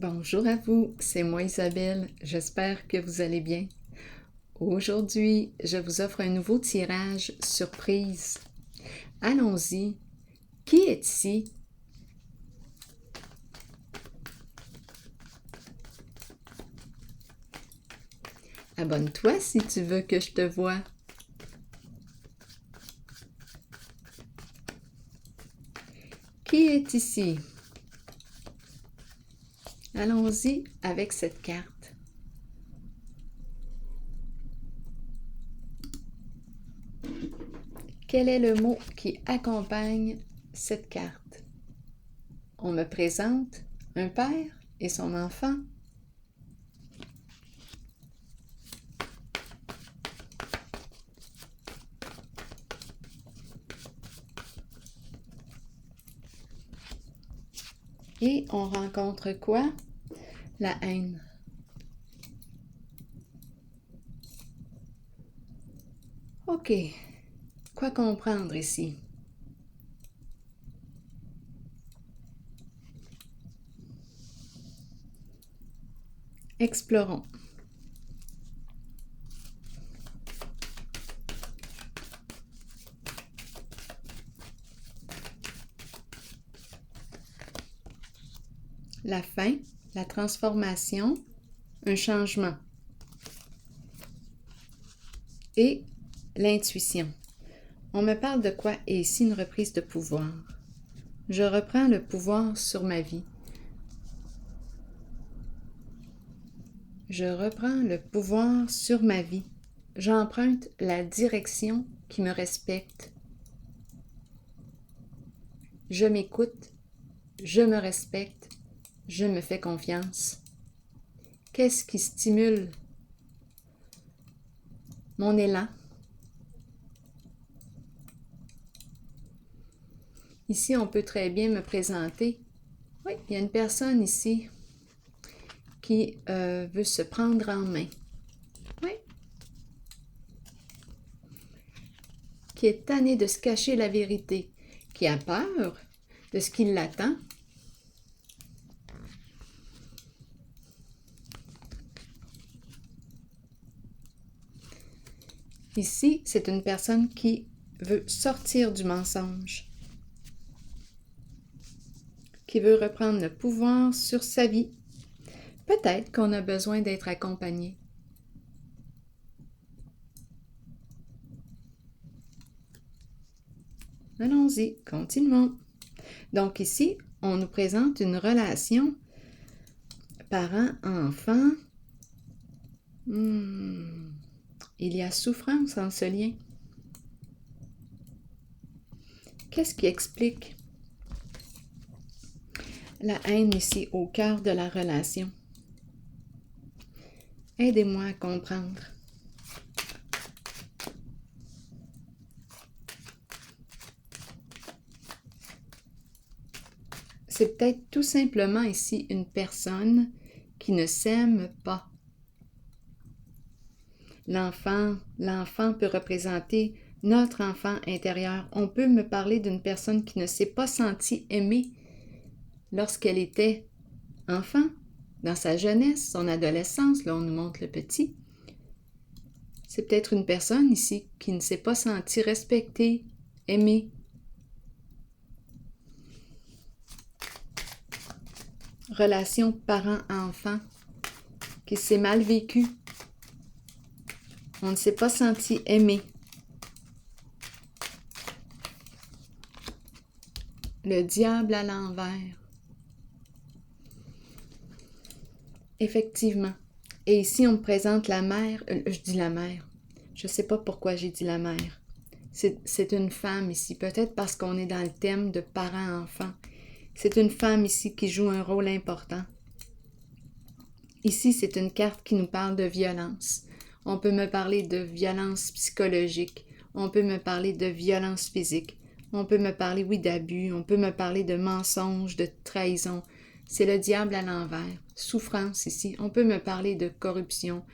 Bonjour à vous, c'est moi Isabelle, j'espère que vous allez bien. Aujourd'hui, je vous offre un nouveau tirage surprise. Allons-y. Qui est ici? Abonne-toi si tu veux que je te voie. Qui est ici? Allons-y avec cette carte. Quel est le mot qui accompagne cette carte? On me présente un père et son enfant. Et on rencontre quoi? La haine. OK. Quoi comprendre ici? Explorons. La fin, la transformation, un changement. Et l'intuition. On me parle de quoi est ici une reprise de pouvoir. Je reprends le pouvoir sur ma vie. Je reprends le pouvoir sur ma vie. J'emprunte la direction qui me respecte. Je m'écoute, je me respecte, je me fais confiance. Qu'est-ce qui stimule mon élan? Ici, on peut très bien me présenter. Oui, il y a une personne ici qui veut se prendre en main. Oui. Qui est tanné de se cacher la vérité, qui a peur de ce qui l'attend. Ici, c'est une personne qui veut sortir du mensonge, qui veut reprendre le pouvoir sur sa vie. Peut-être qu'on a besoin d'être accompagné. Allons-y, continuons. Donc ici, on nous présente une relation parent-enfant. Il y a souffrance en ce lien. Qu'est-ce qui explique la haine ici au cœur de la relation? Aidez-moi à comprendre. C'est peut-être tout simplement ici une personne qui ne s'aime pas. L'enfant peut représenter notre enfant intérieur. On peut me parler d'une personne qui ne s'est pas sentie aimée lorsqu'elle était enfant, dans sa jeunesse, son adolescence. Là, on nous montre le petit. C'est peut-être une personne ici qui ne s'est pas sentie respectée, aimée. Relation parent-enfant qui s'est mal vécue. On ne s'est pas senti aimé. Le diable à l'envers. Effectivement. Et ici, on me présente la mère. Je dis la mère. Je ne sais pas pourquoi j'ai dit la mère. C'est une femme ici. Peut-être parce qu'on est dans le thème de parents-enfants. C'est une femme ici qui joue un rôle important. Ici, c'est une carte qui nous parle de violence. On peut me parler de violence psychologique. On peut me parler de violence physique. On peut me parler, oui, d'abus. On peut me parler de mensonges, de trahison. C'est le diable à l'envers. Souffrance ici. On peut me parler de corruption.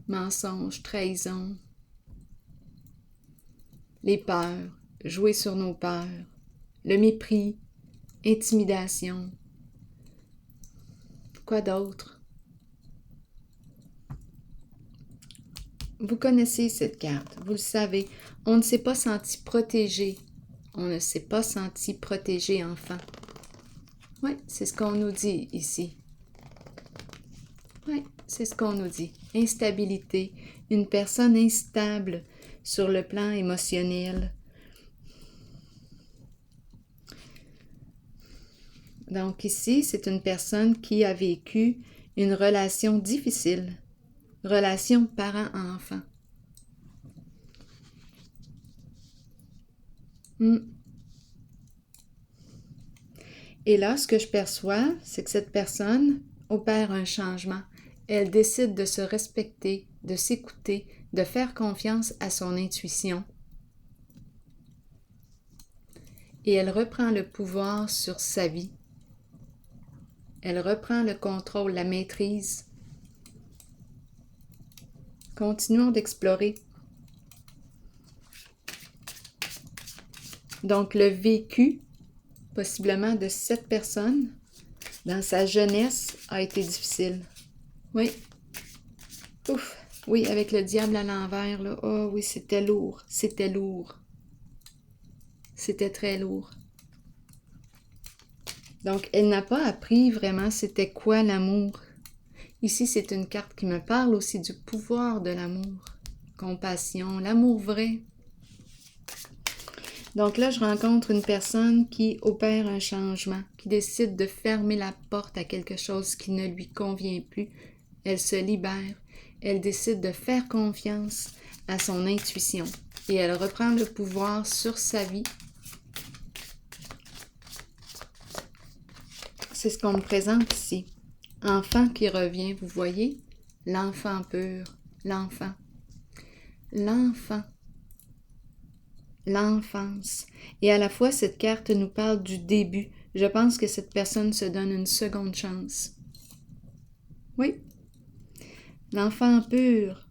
Mensonges, trahison. les peurs, jouer sur nos peurs, le mépris, intimidation. Quoi d'autre? Vous connaissez cette carte, vous le savez. On ne s'est pas senti protégé. On ne s'est pas senti protégé, enfant. Oui, c'est ce qu'on nous dit ici. Oui, c'est ce qu'on nous dit. Instabilité. Une personne instable sur le plan émotionnel. Donc ici, c'est une personne qui a vécu une relation difficile. Relation parent-enfant. Et là, ce que je perçois, c'est que cette personne opère un changement. Elle décide de se respecter, de s'écouter, de faire confiance à son intuition. Et elle reprend le pouvoir sur sa vie. Elle reprend le contrôle, la maîtrise. Continuons d'explorer. Donc, le vécu, possiblement de cette personne, dans sa jeunesse, a été difficile. Oui. Ouf. Oui, avec le diable à l'envers, là. Oh oui, c'était lourd. C'était lourd. C'était très lourd. Donc, elle n'a pas appris vraiment c'était quoi l'amour. Ici, c'est une carte qui me parle aussi du pouvoir de l'amour. Compassion, l'amour vrai. Donc là, je rencontre une personne qui opère un changement, qui décide de fermer la porte à quelque chose qui ne lui convient plus. Elle se libère. Elle décide de faire confiance à son intuition. Et elle reprend le pouvoir sur sa vie. C'est ce qu'on me présente ici. Enfant qui revient, vous voyez? L'enfant pur, l'enfant. L'enfant. L'enfance. Et à la fois, cette carte nous parle du début. Je pense que cette personne se donne une seconde chance. Oui. L'enfant pur.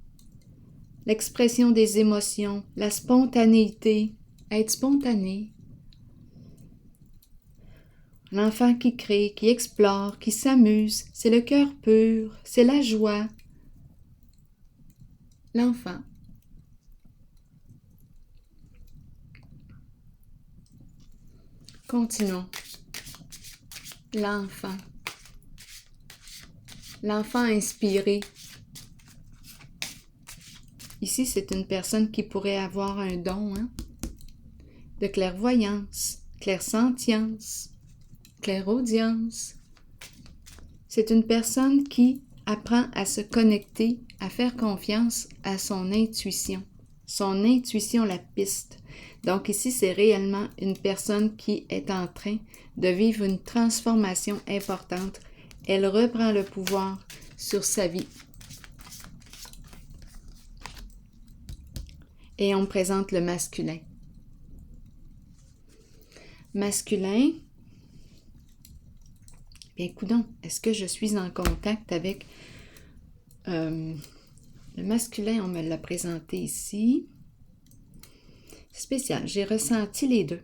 L'expression des émotions, la spontanéité. Être spontané. L'enfant qui crée, qui explore, qui s'amuse. C'est le cœur pur. C'est la joie. L'enfant. Continuons. L'enfant. L'enfant inspiré. Ici, c'est une personne qui pourrait avoir un don de clairvoyance, clairsentience, clairaudience. C'est une personne qui apprend à se connecter, à faire confiance à son intuition. Son intuition la piste. Donc ici, c'est réellement une personne qui est en train de vivre une transformation importante. Elle reprend le pouvoir sur sa vie. Et on présente le masculin. Masculin, bien coudonc, est-ce que je suis en contact avec le masculin? On me l'a présenté ici. Spécial, j'ai ressenti les deux,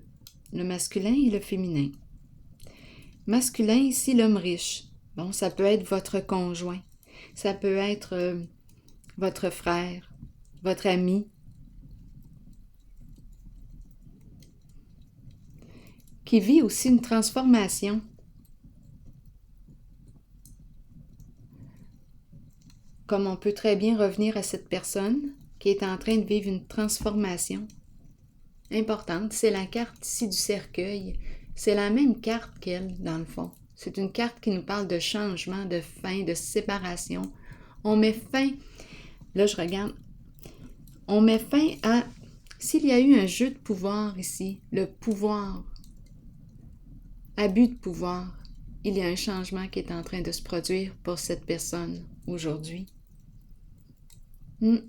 le masculin et le féminin. Masculin, ici, l'homme riche. Bon, ça peut être votre conjoint, ça peut être votre frère, votre ami. Qui vit aussi une transformation. Comme on peut très bien revenir à cette personne qui est en train de vivre une transformation importante. C'est la carte ici du cercueil. C'est la même carte qu'elle, dans le fond. C'est une carte qui nous parle de changement, de fin, de séparation. On met fin, là je regarde, on met fin à, s'il y a eu un jeu de pouvoir ici, le pouvoir, abus de pouvoir, il y a un changement qui est en train de se produire pour cette personne aujourd'hui. Elle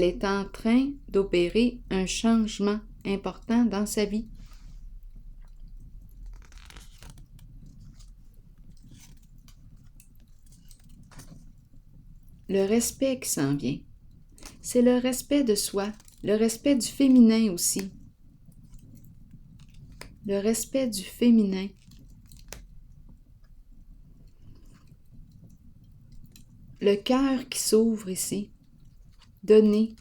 est en train d'opérer un changement important dans sa vie. Le respect qui s'en vient. c'est le respect de soi, le respect du féminin aussi. Le respect du féminin. Le cœur qui s'ouvre ici. Donner.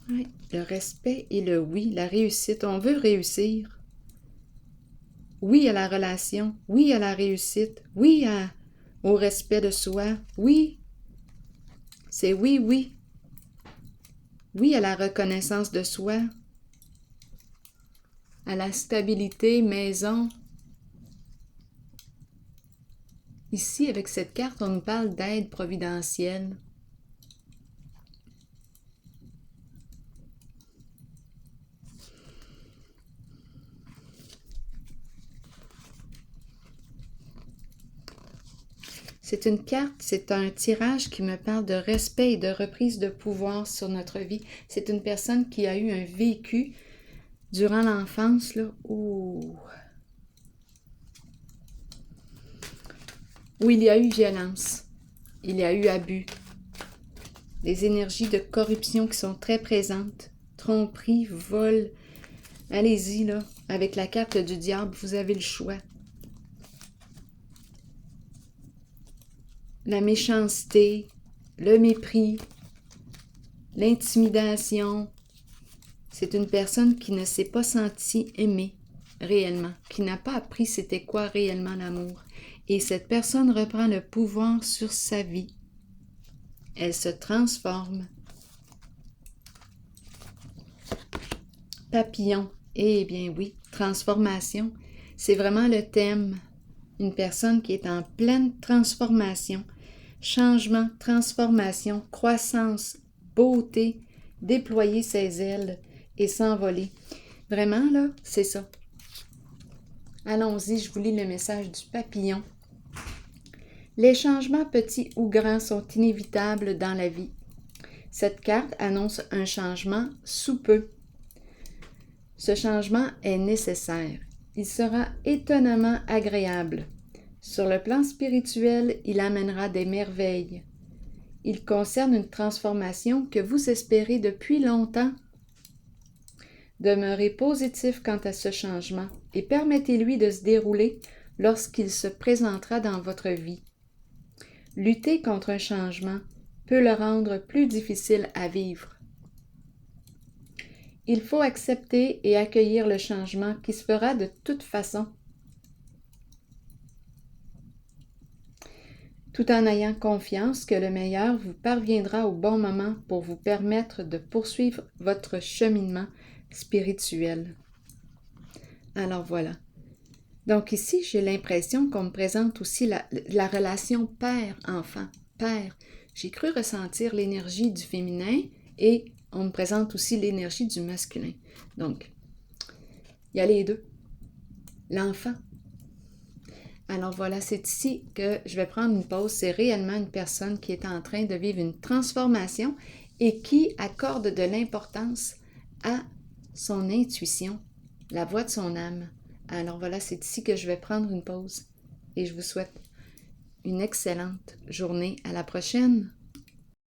Oui, le respect et le oui, la réussite. On veut réussir. Oui à la relation, oui à la réussite, oui au respect de soi, oui. C'est oui, oui. Oui à la reconnaissance de soi, à la stabilité, maison. Ici, avec cette carte, on nous parle d'aide providentielle. C'est une carte, c'est un tirage qui me parle de respect et de reprise de pouvoir sur notre vie. C'est une personne qui a eu un vécu durant l'enfance, là, où il y a eu violence, il y a eu abus, des énergies de corruption qui sont très présentes, tromperie, vol. Allez-y, là, avec la carte du diable, vous avez le choix. La méchanceté, le mépris, l'intimidation. C'est une personne qui ne s'est pas sentie aimée réellement, qui n'a pas appris c'était quoi réellement l'amour. Et cette personne reprend le pouvoir sur sa vie. Elle se transforme. Papillon. Eh bien oui, transformation. C'est vraiment le thème. Une personne qui est en pleine transformation. Changement, transformation, croissance, beauté, déployer ses ailes et s'envoler. Vraiment, là, c'est ça. Allons-y, je vous lis le message du papillon. Les changements petits ou grands sont inévitables dans la vie. Cette carte annonce un changement sous peu. Ce changement est nécessaire. Il sera étonnamment agréable. Sur le plan spirituel, il amènera des merveilles. Il concerne une transformation que vous espérez depuis longtemps. Demeurez positif quant à ce changement et permettez-lui de se dérouler lorsqu'il se présentera dans votre vie. Lutter contre un changement peut le rendre plus difficile à vivre. Il faut accepter et accueillir le changement qui se fera de toute façon, tout en ayant confiance que le meilleur vous parviendra au bon moment pour vous permettre de poursuivre votre cheminement spirituel. Alors voilà. Donc ici, j'ai l'impression qu'on me présente aussi la relation père-enfant. Père, j'ai cru ressentir l'énergie du féminin et on me présente aussi l'énergie du masculin. Donc, il y a les deux. L'enfant. Alors voilà, c'est ici que je vais prendre une pause. C'est réellement une personne qui est en train de vivre une transformation et qui accorde de l'importance à son intuition, la voix de son âme. Alors voilà, c'est ici que je vais prendre une pause et je vous souhaite une excellente journée. À la prochaine!